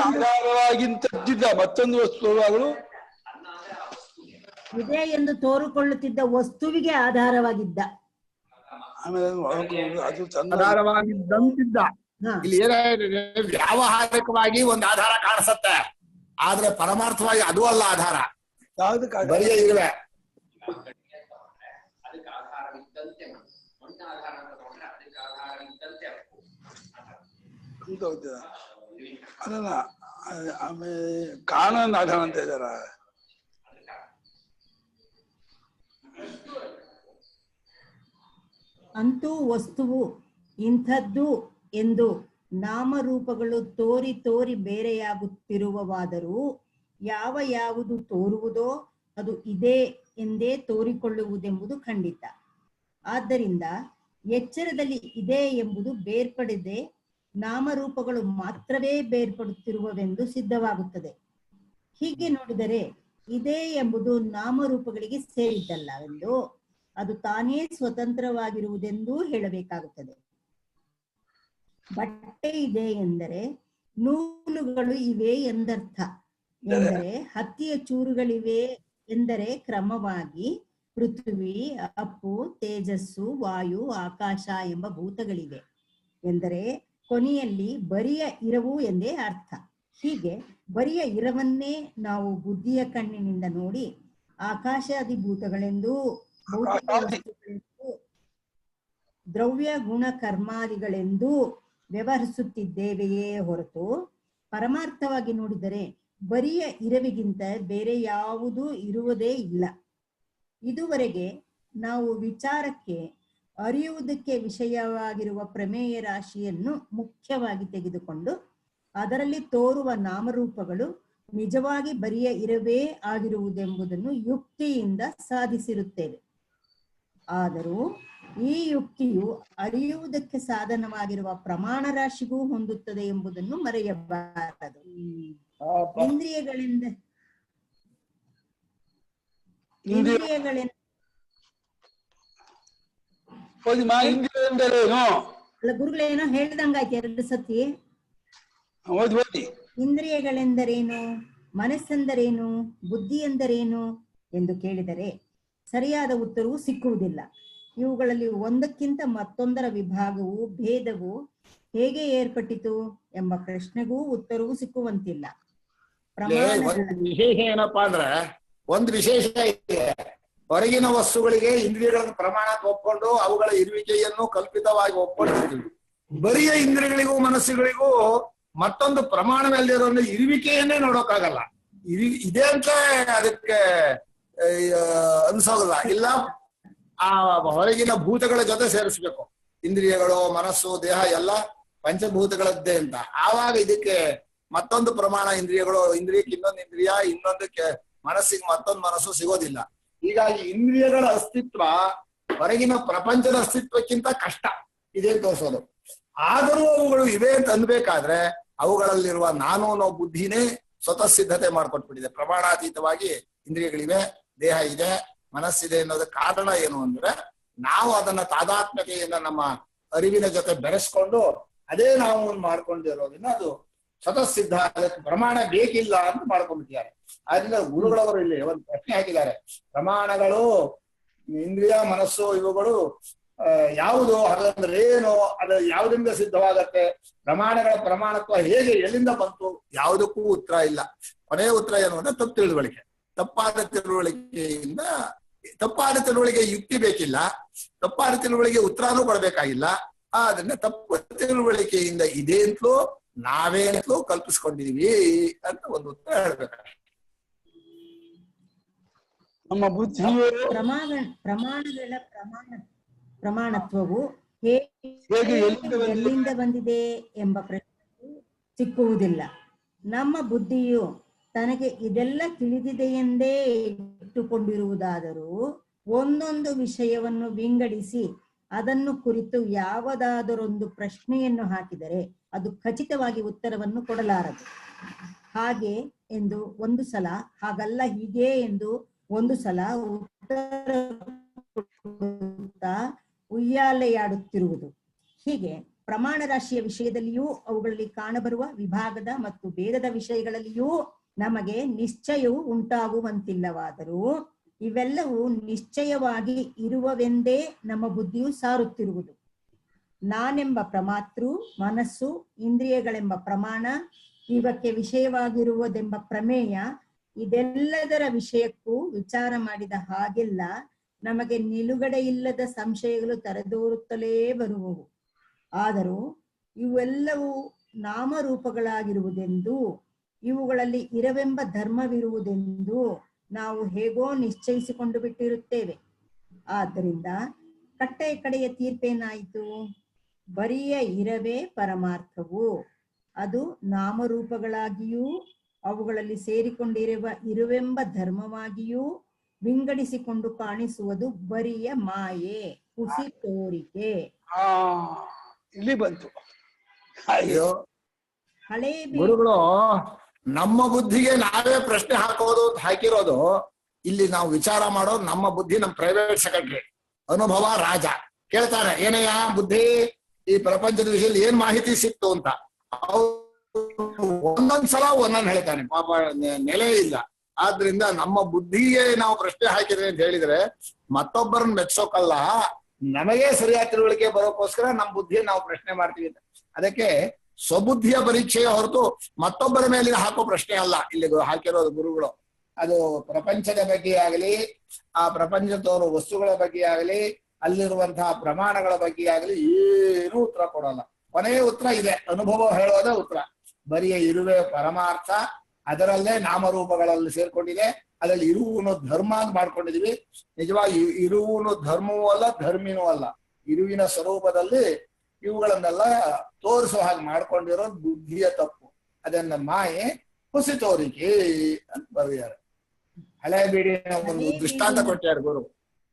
ಆಧಾರವಾಗಿದ್ದ ಮತ್ತೊಂದು ವಸ್ತುವಾಗಲು ಇದೆ ಎಂದು ತೋರಿಕೊಳ್ಳುತ್ತಿದ್ದ ವಸ್ತುವಿಗೆ ಆಧಾರವಾಗಿದ್ದ. ಆಮೇಲೆ ಅದು ಆಧಾರವಾಗಿದ್ದಂತಿದ್ದ. ಇಲ್ಲಿ ಏನಾಗಿದೆ, ವ್ಯಾವಹಾರಿಕವಾಗಿ ಒಂದು ಆಧಾರ ಕಾಣಿಸತ್ತೆ, ಆದ್ರೆ ಪರಮಾರ್ಥವಾಗಿ ಅದು ಅಲ್ಲ ಆಧಾರ, ಬರಿಯ ಇರುವೆ. ಅದಲ್ಲ, ಆಮೇಲೆ ಕಾನೂನು ಆಧಾರ ಅಂತ ಇದಾರ. ಅಂತೂ ವಸ್ತುವು ಇಂಥದ್ದು ಎಂದು ನಾಮರೂಪಗಳು ತೋರಿ ತೋರಿ ಬೇರೆಯಾಗುತ್ತಿರುವವಾದರೂ ಯಾವ ಯಾವುದು ತೋರುವುದೋ ಅದು ಇದೆ ಎಂದೇ ತೋರಿಕೊಳ್ಳುವುದೆಂಬುದು ಖಂಡಿತ. ಆದ್ದರಿಂದ ಎಚ್ಚರದಲ್ಲಿ ಇದೆ ಎಂಬುದು ಬೇರ್ಪಡದೆ ನಾಮರೂಪಗಳು ಮಾತ್ರವೇ ಬೇರ್ಪಡುತ್ತಿರುವವೆಂದು ಸಿದ್ಧವಾಗುತ್ತದೆ. ಹೀಗೆ ನೋಡಿದರೆ ಇದೆ ಎಂಬುದು ನಾಮರೂಪಗಳಿಗೆ ಸೇರಿದ್ದಲ್ಲವೆಂದು, ಅದು ತಾನೇ ಸ್ವತಂತ್ರವಾಗಿರುವುದೆಂದೂ ಹೇಳಬೇಕಾಗುತ್ತದೆ. ಬಟ್ಟೆ ಇದೆ ಎಂದರೆ ನೂಲುಗಳು ಇವೆ ಎಂದರ್ಥ. ಎಂದರೆ ಹತ್ತಿಯ ಚೂರುಗಳಿವೆ ಎಂದರೆ ಕ್ರಮವಾಗಿ ಪೃಥ್ವಿ, ಅಪ್ಪು, ತೇಜಸ್ಸು, ವಾಯು, ಆಕಾಶ ಎಂಬ ಭೂತಗಳಿವೆ ಎಂದರೆ ಕೊನೆಯಲ್ಲಿ ಬರಿಯ ಇರವು ಎಂದೇ ಅರ್ಥ. ಹೀಗೆ ಬರಿಯ ಇರವನ್ನೇ ನಾವು ಬುದ್ಧಿಯ ಕಣ್ಣಿನಿಂದ ನೋಡಿ ಆಕಾಶಾದಿ ಭೂತಗಳೆಂದೂ, ಭೌತಿಕ ವಸ್ತುಗಳೆಂದೂ, ದ್ರವ್ಯ ಗುಣ ಕರ್ಮಾದಿಗಳೆಂದೂ ವ್ಯವಹರಿಸುತ್ತಿದ್ದೇವೆಯೇ ಹೊರತು ಪರಮಾರ್ಥವಾಗಿ ನೋಡಿದರೆ ಬರಿಯ ಇರವಿಗಿಂತ ಬೇರೆ ಯಾವುದೂ ಇರುವುದೇ ಇಲ್ಲ. ಇದುವರೆಗೆ ನಾವು ವಿಚಾರಕ್ಕೆ ಅರಿಯುವುದಕ್ಕೆ ವಿಷಯವಾಗಿರುವ ಪ್ರಮೇಯ ರಾಶಿಯನ್ನು ಮುಖ್ಯವಾಗಿ ತೆಗೆದುಕೊಂಡು ಅದರಲ್ಲಿ ತೋರುವ ನಾಮರೂಪಗಳು ನಿಜವಾಗಿ ಬರಿಯ ಇರವೇ ಆಗಿರುವುದೆಂಬುದನ್ನು ಯುಕ್ತಿಯಿಂದ ಸಾಧಿಸಿರುತ್ತೇವೆ. ಆದರೂ ಈ ಯುಕ್ತಿಯು ಅರಿಯುವುದಕ್ಕೆ ಸಾಧನವಾಗಿರುವ ಪ್ರಮಾಣ ರಾಶಿಗೂ ಹೊಂದುತ್ತದೆ ಎಂಬುದನ್ನು ಮರೆಯಬಾರದು. ಇಂದ್ರಿಯಗಳೆಂದರೇನು? ಅಲ್ಲ ಗುರುಗಳೇನೋ ಹೇಳ್ದಂಗಾಯ್ತು ಎರಡು ಸತಿ. ಇಂದ್ರಿಯಗಳೆಂದರೇನು, ಮನಸ್ಸೆಂದರೇನು, ಬುದ್ಧಿ ಎಂದರೇನು ಎಂದು ಕೇಳಿದರೆ ಸರಿಯಾದ ಉತ್ತರವು ಸಿಕ್ಕುವುದಿಲ್ಲ. ಇವುಗಳಲ್ಲಿ ಒಂದಕ್ಕಿಂತ ಮತ್ತೊಂದರ ವಿಭಾಗವು ಭೇದವು ಹೇಗೆ ಏರ್ಪಟ್ಟಿತು ಎಂಬ ಪ್ರಶ್ನೆಗೂ ಉತ್ತರವೂ ಸಿಕ್ಕುವಂತಿಲ್ಲ. ವಿಶೇಷ ಏನಪ್ಪಾ ಅಂದ್ರೆ, ಒಂದು ವಿಶೇಷ ಇದೆ. ಹೊರಗಿನ ವಸ್ತುಗಳಿಗೆ ಇಂದ್ರಿಯಗಳನ್ನು ಪ್ರಮಾಣ ಒಪ್ಕೊಂಡು ಅವುಗಳ ಇರುವಿಕೆಯನ್ನು ಕಲ್ಪಿತವಾಗಿ ಒಪ್ಕೊಂಡಿರ್ತೀವಿ. ಬರಿಯ ಇಂದ್ರಿಯಗಳಿಗೂ ಮನಸ್ಸುಗಳಿಗೂ ಮತ್ತೊಂದು ಪ್ರಮಾಣದಲ್ಲಿರೋ ಇರುವಿಕೆಯನ್ನೇ ನೋಡೋಕ್ಕಾಗಲ್ಲ. ಇದೆ ಅಂತ ಅದಕ್ಕೆ ಅನ್ಸೋಗಲ್ಲ. ಇಲ್ಲ, ಆ ಹೊರಗಿನ ಭೂತಗಳ ಜೊತೆ ಸೇರಿಸ್ಬೇಕು. ಇಂದ್ರಿಯಗಳು, ಮನಸ್ಸು, ದೇಹ ಎಲ್ಲ ಪಂಚಭೂತಗಳದ್ದೇ ಅಂತ. ಆವಾಗ ಇದಕ್ಕೆ ಮತ್ತೊಂದು ಪ್ರಮಾಣ, ಇಂದ್ರಿಯಕ್ಕೆ ಇನ್ನೊಂದು ಇಂದ್ರಿಯ, ಇನ್ನೊಂದಕ್ಕೆ ಮನಸ್ಸಿಗೆ ಮತ್ತೊಂದು ಮನಸ್ಸು ಸಿಗೋದಿಲ್ಲ. ಹೀಗಾಗಿ ಇಂದ್ರಿಯಗಳ ಅಸ್ತಿತ್ವ ಹೊರಗಿನ ಪ್ರಪಂಚದ ಅಸ್ತಿತ್ವಕ್ಕಿಂತ ಕಷ್ಟ ಇದೆ ಅಂತ ತೋರಿಸೋದು. ಆದರೂ ಅವುಗಳು ಇವೆ ಅಂತ ಅನ್ಬೇಕಾದ್ರೆ ಅವುಗಳಲ್ಲಿರುವ ನಾನು ಅನ್ನೋ ಬುದ್ಧಿನೇ ಸ್ವತಃ ಸಿದ್ಧತೆ ಮಾಡ್ಕೊಟ್ಬಿಟ್ಟಿದೆ. ಪ್ರಮಾಣಾತೀತವಾಗಿ ಇಂದ್ರಿಯಗಳಿವೆ, ದೇಹ ಇದೆ, ಮನಸ್ಸಿದೆ ಅನ್ನೋದಕ್ಕೆ ಕಾರಣ ಏನು ಅಂದ್ರೆ, ನಾವು ಅದನ್ನ ತಾದಾತ್ಮ್ಯತೆಯಿಂದ ನಮ್ಮ ಅರಿವಿನ ಜೊತೆ ಬೆರೆಸ್ಕೊಂಡು ಅದೇ ನಾವು ಮಾಡ್ಕೊಂಡಿರೋದ್ರಿಂದ ಅದು ಸ್ವತಃ ಸಿದ್ಧ. ಅದಕ್ಕೆ ಪ್ರಮಾಣ ಬೇಕಿಲ್ಲ ಅಂತ ಮಾಡ್ಕೊಂಡ್ಬಿಟ್ಟಿದ್ದಾರೆ. ಆದ್ರಿಂದ ಗುರುಗಳವರು ಇಲ್ಲಿ ಒಂದು ಪ್ರಶ್ನೆ ಹಾಕಿದ್ದಾರೆ. ಪ್ರಮಾಣಗಳು, ಇಂದ್ರಿಯ, ಮನಸ್ಸು ಇವುಗಳು ಯಾವುದು, ಹಾಗಂದ್ರೆ ಏನು, ಅದು ಯಾವುದರಿಂದ ಸಿದ್ಧವಾಗತ್ತೆ, ಪ್ರಮಾಣಗಳ ಪ್ರಮಾಣತ್ವ ಹೇಗೆ, ಎಲ್ಲಿಂದ ಬಂತು, ಯಾವುದಕ್ಕೂ ಉತ್ತರ ಇಲ್ಲ. ಕೊನೆಯ ಉತ್ತರ ಏನು ಅಂದ್ರೆ ತಪ್ಪು ತಿಳುವಳಿಕೆ. ತಪ್ಪಾದ ತಿಳುವಳಿಕೆ ಯುಕ್ತಿ ಬೇಕಿಲ್ಲ, ತಪ್ಪಾದ ತಿಳುವಳಿಕೆ ಉತ್ತರನೂ ಕೊಡ್ಬೇಕಾಗಿಲ್ಲ. ಆದ್ರಿಂದ ತಪ್ಪು ತಿಳುವಳಿಕೆಯಿಂದ ಇದೆ ಅಂತಲೂ ನಾವೇ ಅಂತಲೂ ಕಲ್ಪಿಸ್ಕೊಂಡಿದೀವಿ ಅಂತ ಒಂದು ಉತ್ತರ ಹೇಳ್ಬೇಕಾದ್ರೆ ನಮ್ಮ ಬುದ್ಧಿಯು ಪ್ರಮಾಣಗಳ ಪ್ರಮಾಣತ್ವವು ಹೇಗೆ ಎಲ್ಲಿಂದ ಬಂದಿದೆ ಎಂಬ ಪ್ರಶ್ನೆ ಸಿಕ್ಕುವುದಿಲ್ಲ. ನಮ್ಮ ಬುದ್ಧಿಯು ತನಗೆ ಇದೆಲ್ಲ ತಿಳಿದಿದೆಯೆಂದೇ ಇಟ್ಟುಕೊಂಡಿರುವುದಾದರೂ ಒಂದೊಂದು ವಿಷಯವನ್ನು ವಿಂಗಡಿಸಿ ಅದನ್ನು ಕುರಿತು ಯಾವುದಾದರೊಂದು ಪ್ರಶ್ನೆಯನ್ನು ಹಾಕಿದರೆ ಅದು ಖಚಿತವಾಗಿ ಉತ್ತರವನ್ನು ಕೊಡಲಾರದು. ಹಾಗೆ ಎಂದು ಒಂದು ಸಲ, ಹಾಗಲ್ಲ ಹೀಗೆ ಎಂದು ಒಂದು ಸಲ ಉತ್ತರ ಉಯ್ಯಾಲೆಯಾಡುತ್ತಿರುವುದು. ಹೀಗೆ ಪ್ರಮಾಣ ರಾಶಿಯ ವಿಷಯದಲ್ಲಿಯೂ ಅವುಗಳಲ್ಲಿ ಕಾಣಬರುವ ವಿಭಾಗದ ಮತ್ತು ಭೇದದ ವಿಷಯಗಳಲ್ಲಿಯೂ ನಮಗೆ ನಿಶ್ಚಯವು ಉಂಟಾಗುವಂತಿಲ್ಲವಾದರೂ ಇವೆಲ್ಲವೂ ನಿಶ್ಚಯವಾಗಿ ಇರುವವೆಂದೇ ನಮ್ಮ ಬುದ್ಧಿಯು ಸಾರುತ್ತಿರುವುದು. ನಾನೆಂಬ ಪ್ರಮಾತೃ, ಮನಸ್ಸು, ಇಂದ್ರಿಯಗಳೆಂಬ ಪ್ರಮಾಣ, ಇವಕ್ಕೆ ವಿಷಯವಾಗಿರುವುದೆಂಬ ಪ್ರಮೇಯ, ಇದೆಲ್ಲದರ ವಿಷಯಕ್ಕೂ ವಿಚಾರ ಮಾಡಿದ ಹಾಗೆಲ್ಲ ನಮಗೆ ನಿಲುಗಡೆ ಇಲ್ಲದ ಸಂಶಯಗಳು ತಲೆದೋರುತ್ತಲೇ ಬರುವವು. ಆದರೂ ಇವೆಲ್ಲವೂ ನಾಮರೂಪಗಳಾಗಿರುವುದೆಂದು, ಇವುಗಳಲ್ಲಿ ಇರವೆಂಬ ಧರ್ಮವಿರುವುದೆಂದು ನಾವು ಹೇಗೋ ನಿಶ್ಚಯಿಸಿಕೊಂಡು ಬಿಟ್ಟಿರುತ್ತೇವೆ. ಆದ್ದರಿಂದ ಕಡೆಯ ತೀರ್ಪೇನಾಯಿತು? ಬರಿಯ ಇರವೇ ಪರಮಾರ್ಥವು. ಅದು ನಾಮರೂಪಗಳಾಗಿಯೂ ಅವುಗಳಲ್ಲಿ ಸೇರಿಕೊಂಡಿರುವ ಇರುವೆಂಬ ಧರ್ಮವಾಗಿಯೂ ವಿಂಗಡಿಸಿಕೊಂಡು ಕಾಣಿಸುವುದು ಬರಿಯ ಮಾಯೆ, ಹುಸಿ ತೋರಿಕೆ. ಇಲ್ಲಿ ಬಂತು. ಅಯ್ಯೋ, ಗುರುಗಳು ನಮ್ಮ ಬುದ್ಧಿಗೆ ನಾವೇ ಪ್ರಶ್ನೆ ಹಾಕಿರೋದು. ಇಲ್ಲಿ ನಾವು ವಿಚಾರ ಮಾಡೋದು ನಮ್ಮ ಬುದ್ಧಿ, ನಮ್ಮ ಪ್ರೈವೇಟ್ ಸೆಕ್ರೆಟರಿ, ಅನುಭವ ರಾಜ. ಕೇಳ್ತಾರೆ, ಏನಯ್ಯ ಬುದ್ಧಿ, ಈ ಪ್ರಪಂಚದ ವಿಷಯದಲ್ಲಿ ಏನ್ ಮಾಹಿತಿ ಸಿಕ್ತು ಅಂತ. ಒಂದೊಂದ್ಸಲ ಒಂದೊಂದು ಹೇಳ್ತಾನೆ, ಪಾಪ ನೆಲೆ ಇಲ್ಲ. ಆದ್ರಿಂದ ನಮ್ಮ ಬುದ್ಧಿಗೆ ನಾವು ಪ್ರಶ್ನೆ ಹಾಕಿದ್ರೆ ಅಂತ ಹೇಳಿದ್ರೆ ಮತ್ತೊಬ್ಬರನ್ನ ಮೆಚ್ಚೋಕಲ್ಲ, ನಮಗೆ ಸರಿಯಾದ ತಿಳುವಳಿಕೆ ಬರೋಕ್ಕೋಸ್ಕರ ನಮ್ಮ ಬುದ್ಧಿಯ ನಾವು ಪ್ರಶ್ನೆ ಮಾಡ್ತೀವಿ. ಅದಕ್ಕೆ ಸ್ವಬುದ್ಧಿಯ ಪರೀಕ್ಷೆಯ ಹೊರತು ಮತ್ತೊಬ್ಬರ ಮೇಲೆ ಹಾಕೋ ಪ್ರಶ್ನೆ ಅಲ್ಲ ಇಲ್ಲಿ ಹಾಕಿರೋದು ಗುರುಗಳು. ಅದು ಪ್ರಪಂಚದ ಬಗ್ಗೆ ಆಗಲಿ, ಆ ಪ್ರಪಂಚದವರು ವಸ್ತುಗಳ ಬಗ್ಗೆ ಆಗಲಿ, ಅಲ್ಲಿರುವಂತಹ ಪ್ರಮಾಣಗಳ ಬಗ್ಗೆ ಆಗಲಿ ಏನೂ ಉತ್ತರ ಕೊಡಲ್ಲ. ಕೊನೆಯ ಉತ್ತರ ಇದೆ, ಅನುಭವ ಹೇಳೋದೇ ಉತ್ತರ. ಬರಿಯ ಇರುವೆ ಪರಮಾರ್ಥ, ಅದರಲ್ಲೇ ನಾಮರೂಪಗಳಲ್ಲಿ ಸೇರ್ಕೊಂಡಿದೆ. ಅದರಲ್ಲಿ ಇರುವುನು ಧರ್ಮ ಅಂತ ಮಾಡ್ಕೊಂಡಿದೀವಿ. ನಿಜವಾಗಿ ಇರುವುನು ಧರ್ಮವೂ ಅಲ್ಲ, ಧರ್ಮಿನೂ ಅಲ್ಲ. ಇರುವಿನ ಸ್ವರೂಪದಲ್ಲಿ ಇವುಗಳನ್ನೆಲ್ಲ ತೋರಿಸುವ ಹಾಗೆ ಮಾಡ್ಕೊಂಡಿರೋದು ಬುದ್ಧಿಯ ತಪ್ಪು. ಅದನ್ನ ಮಾಯೆ ಹುಸಿ ತೋರಿಕೆ ಅಂತ ಬರೆದಿದ್ದಾರೆ. ಹಳೆ ಬೀಡಿನ ಒಂದು ದೃಷ್ಟಾಂತ ಕೊಟ್ಟಾರ ಗುರು.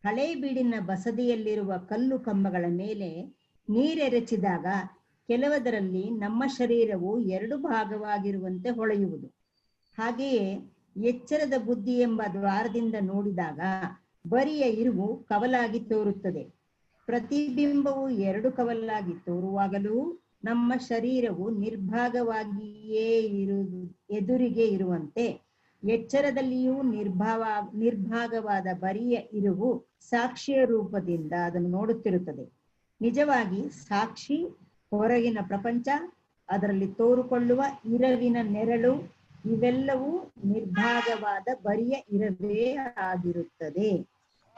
ಹಳೆ ಬೀಡಿನ ಬಸದಿಯಲ್ಲಿರುವ ಕಲ್ಲು ಕಂಬಗಳ ಮೇಲೆ ನೀರೆರಚಿದಾಗ ಕೆಲವದರಲ್ಲಿ ನಮ್ಮ ಶರೀರವು 2 ಭಾಗವಾಗಿರುವಂತೆ ಹೊಳೆಯುವುದು. ಹಾಗೆಯೇ ಎಚ್ಚರದ ಬುದ್ಧಿ ಎಂಬ ದ್ವಾರದಿಂದ ನೋಡಿದಾಗ ಬರಿಯ ಇರುವು ಕವಲಾಗಿ ತೋರುತ್ತದೆ. ಪ್ರತಿಬಿಂಬವು 2 ಕವಲಾಗಿ ತೋರುವಾಗಲೂ ನಮ್ಮ ಶರೀರವು ನಿರ್ಭಾಗವಾಗಿಯೇ ಎದುರಿಗೆ ಇರುವಂತೆ ಎಚ್ಚರದಲ್ಲಿಯೂ ನಿರ್ಭಾಗವಾದ ಬರಿಯ ಇರುವು ಸಾಕ್ಷಿಯ ರೂಪದಿಂದ ಅದನ್ನು ನೋಡುತ್ತಿರುತ್ತದೆ. ನಿಜವಾಗಿ ಸಾಕ್ಷಿ ಹೊರಗಿನ ಪ್ರಪಂಚ, ಅದರಲ್ಲಿ ತೋರುಕೊಳ್ಳುವ ಇರವಿನ ನೆರಳು, ಇವೆಲ್ಲವೂ ನಿರ್ಭಾಗವಾದ ಬರಿಯ ಇರವೇ ಆಗಿರುತ್ತದೆ.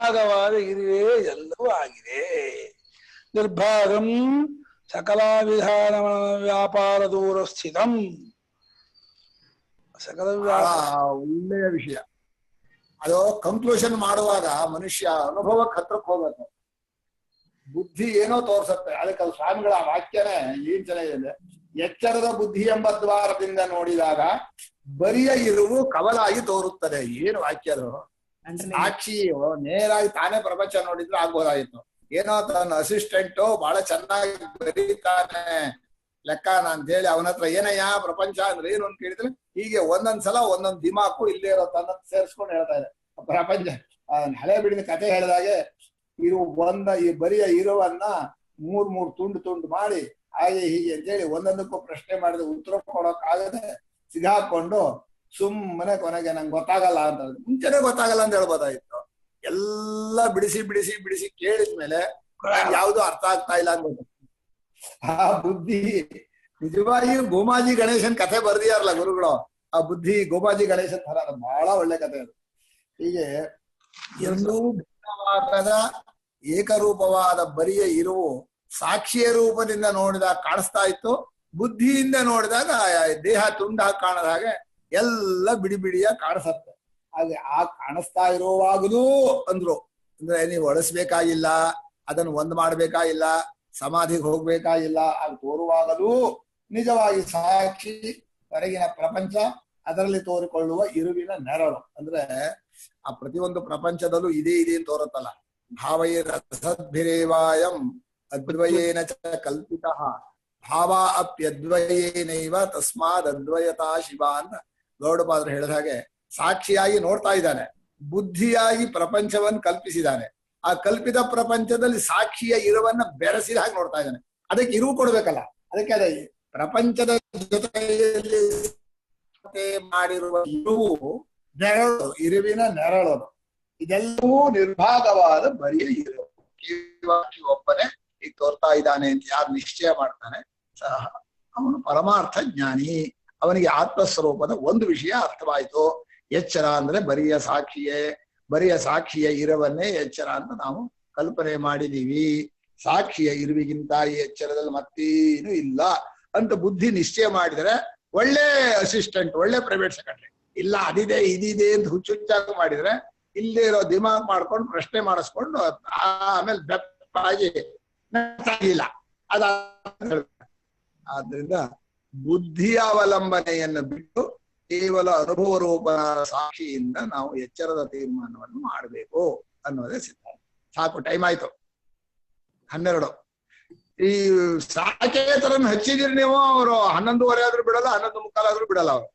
ಭಾಗವಾದ ಇರುವೇ ಎಲ್ಲವೂ ಆಗಿದೆ. ನಿರ್ಭಾಗಂ ಸಕಲ ವಿಧಾನ ವ್ಯಾಪಾರ ದೂರ ಸ್ಥಿತಂ. ಸಕಲ ಒಳ್ಳೆಯ ವಿಷಯ ಅದು. ಕನ್ಕ್ಲೂಷನ್ ಮಾಡುವಾಗ ಮನುಷ್ಯ ಅನುಭವಕ್ಕೆ ಹತ್ರಕ್ಕೆ ಹೋಗ್ಬೇಕು. ಬುದ್ಧಿ ಏನೋ ತೋರ್ಸತ್ತೆ. ಅದಕ್ಕೆ ಸ್ವಾಮಿಗಳ ವಾಕ್ಯನೇ ಏನ್ ಚೆನ್ನಾಗಿದೆ. ಎಚ್ಚರದ ಬುದ್ಧಿ ಎಂಬ ದ್ವಾರದಿಂದ ನೋಡಿದಾಗ ಬರಿಯ ಇರುವು ಕವಲಾಗಿ ತೋರುತ್ತದೆ. ಏನು ವಾಕ್ಯ ಅದು. ಸಾಕ್ಷಿ ನೇರಾಗಿ ತಾನೇ ಪ್ರಪಂಚ ನೋಡಿದ್ರೆ ಆಗ್ಬೋದಾಗಿತ್ತು. ಏನೋ ತನ್ನ ಅಸಿಸ್ಟೆಂಟು ಬಹಳ ಚೆನ್ನಾಗಿ ಬರೀತಾನೆ ಲೆಕ್ಕನ ಅಂತ ಹೇಳಿ ಅವನ ಹತ್ರ ಏನಯ್ಯ ಪ್ರಪಂಚ ಅಂದ್ರೆ ಏನು ಅಂತ ಕೇಳಿದ್ರೆ ಹೀಗೆ ಒಂದೊಂದ್ಸಲ ಒಂದೊಂದ್ ದಿಮಾಕು ಇಲ್ಲೇ ಇರೋ ತನ್ನ ಸೇರಿಸ್ಕೊಂಡು ಹೇಳ್ತಾ ಇದೆ ಪ್ರಪಂಚ. ಹಳೆ ಬಿಡಿನ ಕತೆ ಹೇಳಿದಾಗೆ ಈ ಬರಿಯ ಇರುವನ್ನ 3 ತುಂಡು ಮಾಡಿ ಹಾಗೆ ಹೀಗೆ ಅಂತೇಳಿ ಒಂದೊಂದಕ್ಕೂ ಪ್ರಶ್ನೆ ಮಾಡಿದ್ರೆ ಉತ್ತರ ಕೊಡೋಕ್ಕಾಗದೆ ಸಿಗಾಕೊಂಡು ಸುಮ್ಮನೆ ಕೊನೆಗೆ ನಂಗೆ ಗೊತ್ತಾಗಲ್ಲ ಅಂತ. ಮುಂಚೆನೆ ಗೊತ್ತಾಗಲ್ಲ ಅಂತ ಹೇಳ್ಬೋದಾಗಿತ್ತು. ಎಲ್ಲ ಬಿಡಿಸಿ ಕೇಳಿದ್ಮೇಲೆ ಯಾವ್ದು ಅರ್ಥ ಆಗ್ತಾ ಇಲ್ಲ ಅಂತ. ಆ ಬುದ್ಧಿ ನಿಜವಾಗಿಯೂ ಗೋಮಾಜಿ ಗಣೇಶನ್ ಕಥೆ ಬರ್ದಿಯಾರಲ್ಲ ಗುರುಗಳು. ಆ ಬುದ್ಧಿ ಗೋಮಾಜಿ ಗಣೇಶನ್ ತರ ಬಹಳ ಒಳ್ಳೆ ಕಥೆ ಅದು. ಹೀಗೆ ಎರಡೂ ಭಿನ್ನವಾದ ಏಕರೂಪವಾದ ಬರಿಯ ಇರುವು ಸಾಕ್ಷಿಯ ರೂಪದಿಂದ ನೋಡಿದಾಗ ಕಾಣಿಸ್ತಾ ಇತ್ತು. ಬುದ್ಧಿಯಿಂದ ನೋಡಿದಾಗ ದೇಹ ತುಂಡಾಗಿ ಕಾಣದ ಹಾಗೆ ಎಲ್ಲ ಬಿಡಿಯ ಕಾಣಿಸತ್ತೆ. ಹಾಗೆ ಆ ಕಾಣಿಸ್ತಾ ಇರುವಾಗಲೂ ಅಂದ್ರು ಅಂದ್ರೆ ನೀವು ಒಡಿಸ್ಬೇಕಾಗಿಲ್ಲ, ಅದನ್ನು ಒಂದ್ ಮಾಡ್ಬೇಕಾಗಿಲ್ಲ, ಸಮಾಧಿಗೆ ಹೋಗ್ಬೇಕಾಗಿಲ್ಲ. ಅದು ತೋರುವಾಗಲೂ ನಿಜವಾಗಿ ಸಾಕ್ಷಿ ಹೊರಗಿನ ಪ್ರಪಂಚ, ಅದರಲ್ಲಿ ತೋರಿಕೊಳ್ಳುವ ಇರುವಿನ ನೆರಳು. ಅಂದ್ರೆ ಆ ಪ್ರತಿಯೊಂದು ಪ್ರಪಂಚದಲ್ಲೂ ಇದೇ ಅಂತ ತೋರುತ್ತಲ್ಲ. ಭಾವೈ ರಸದ್ಭಿರೇವಾಯಂ ಅದ್ವಯೇನ ಚ ಕಲ್ಪಿತ ಭಾವ ಅಪ್ಯದ್ವಯೇನೈವ ತಸ್ಮಾದ್ ಅದ್ವಯತಾ ಶಿವ ಅಂತ ಗೌಡಪಾದರು ಹೇಳಿದ ಹಾಗೆ ಸಾಕ್ಷಿಯಾಗಿ ನೋಡ್ತಾ ಇದ್ದಾನೆ, ಬುದ್ಧಿಯಾಗಿ ಪ್ರಪಂಚವನ್ನು ಕಲ್ಪಿಸಿದ್ದಾನೆ. ಆ ಕಲ್ಪಿತ ಪ್ರಪಂಚದಲ್ಲಿ ಸಾಕ್ಷಿಯ ಇರುವನ್ನ ಬೆರೆಸಿದ ಹಾಗೆ ನೋಡ್ತಾ ಇದ್ದಾನೆ. ಅದಕ್ಕೆ ಇರುವು ಕೊಡ್ಬೇಕಲ್ಲ. ಅದಕ್ಕೆ ಅದೇ ಪ್ರಪಂಚದ ಜೊತೆಯಲ್ಲಿ ಮಾಡಿರುವ ಇರುವು ನೆರಳು, ಇರುವಿನ ನೆರಳು. ಇದೆಲ್ಲವೂ ನಿರ್ಭಾಗವಾದ ಬರಿಯ ಇರುವು. ಒಬ್ಬನೇ ಈಗ ತೋರ್ತಾ ಇದ್ದಾನೆ ಅಂತ ಯಾರು ನಿಶ್ಚಯ ಮಾಡ್ತಾನೆ ಅವನು ಪರಮಾರ್ಥ ಜ್ಞಾನಿ. ಅವನಿಗೆ ಆತ್ಮಸ್ವರೂಪದ ಒಂದು ವಿಷಯ ಅರ್ಥವಾಯಿತು. ಎಚ್ಚರ ಅಂದ್ರೆ ಬರಿಯ ಸಾಕ್ಷಿಯ ಇರುವನ್ನೇ ಎಚ್ಚರ ಅಂತ ನಾವು ಕಲ್ಪನೆ ಮಾಡಿದೀವಿ. ಸಾಕ್ಷಿಯ ಇರುವಿಗಿಂತ ಈ ಎಚ್ಚರದಲ್ಲಿ ಮತ್ತೇನು ಇಲ್ಲ ಅಂತ ಬುದ್ಧಿ ನಿಶ್ಚಯ ಮಾಡಿದರೆ ಒಳ್ಳೆ ಅಸಿಸ್ಟೆಂಟ್, ಒಳ್ಳೆ ಪ್ರೈವೇಟ್ ಸೆಕ್ರೆಟರಿ. ಇಲ್ಲ ಅದಿದೆ ಇದಿದೆ ಅಂತ ಹುಚ್ಚುಚ್ಚಾಗಿ ಮಾಡಿದ್ರೆ ಇಲ್ಲೇ ಇರೋ ದಿಮಾಗ್ ಮಾಡ್ಕೊಂಡು ಪ್ರಶ್ನೆ ಮಾಡಿಸ್ಕೊಂಡು ಆಮೇಲೆ ಬೆಪ್ಪಾಗಿ ಇಲ್ಲ. ಆದ್ರಿಂದ ಬುದ್ಧಿಯ ಅವಲಂಬನೆಯನ್ನು ಬಿಟ್ಟು ಕೇವಲ ಅನುಭವ ರೂಪನಾದ ಸಾಕ್ಷಿಯಿಂದ ನಾವು ಎಚ್ಚರದ ತೀರ್ಮಾನವನ್ನು ಮಾಡಬೇಕು ಅನ್ನೋದೇ ಸಿದ್ಧಾಂತ. ಸಾಕು, ಟೈಮ್ ಆಯ್ತು 12. ಈ ಸಾಕೇತರನ್ನು ಹಚ್ಚಿದಿರಿ ನೀವು, ಅವರು 11:15 ಆದ್ರೂ ಬಿಡಲ್ಲ, 11:45 ಆದ್ರೂ ಬಿಡಲ್ಲ. ಅವರು